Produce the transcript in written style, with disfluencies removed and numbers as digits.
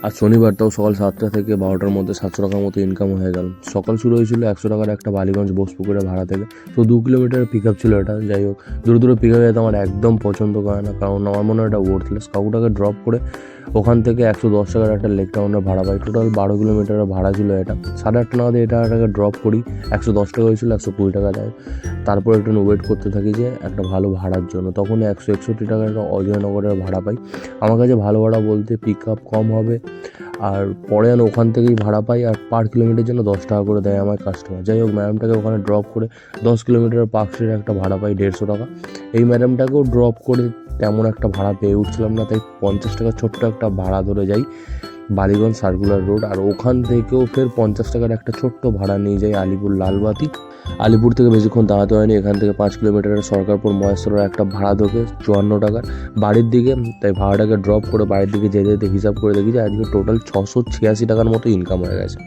আর শনিবার তাও সকাল 7টা থেকে 12টার মধ্যে 700 টাকার মতো ইনকাম হয়ে গেল। সকাল শুরু হয়েছিল 100 টাকার একটা বালিগঞ্জ বোসপুকুরের ভাড়া থেকে। তো 2 কিলোমিটার পিক আপ ছিল এটা। যাই হোক, দূরে দূরে পিক আপ যেতে আমার একদম পছন্দ করে না, কারণ আমার মনে হয় এটা ওয়ার্থলেস। কাকুটাকে ড্রপ করে ওখান থেকে 110 টাকার একটা লেক টাউনের ভাড়া পাই। টোটাল 12 কিলোমিটারের ভাড়া ছিল এটা। 8:30 নাগাদ এটাকে ড্রপ করি, 110 টাকা হয়েছিল, 120 টাকা দেয়। তারপর একটু ওয়েট করতে থাকি যে একটা ভালো ভাড়ার জন্য। তখন 161 টাকার একটা অজয়নগরের ভাড়া পাই। আমার কাছে ভালো ভাড়া বলতে পিক আপ কম হবে, আর পরে আমি ওখান থেকেই ভাড়া পাই, আর পার কিলোমিটার জন্য 10 টাকা করে দেয় আমার কাস্টমার। যাই হোক, ম্যাডামটাকে ওখানে ড্রপ করে 10 কিলোমিটার পার্কস্ট্রিট একটা ভাড়া পাই 150 টাকা। এই ম্যাডামটাকেও ড্রপ করে তেমন একটা ভাড়া পেয়ে উঠছিলাম না, তাই 50 টাকা ছোট্ট একটা ভাড়া ধরে যাই বালিগঞ্জ সার্কুলার রোড। আর ওখান থেকেও ফের 50 টাকার একটা ছোট্ট ভাড়া নিয়ে যাই আলিপুর লালবাতি। আলিপুর থেকে বেশিক্ষণ দাঁড়াতে হয়নি, এখান থেকে 5 কিলোমিটারের সরকারপুর মহেশ্বরের একটা ভাড়া ধোকে 54 টাকার বাড়ির দিকে। তাই ভাড়াটাকে ড্রপ করে বাড়ির দিকে যেতে যেতে হিসাব করে দেখি যে আজকে টোটাল 686 টাকার মতো ইনকাম হয়ে গেছে।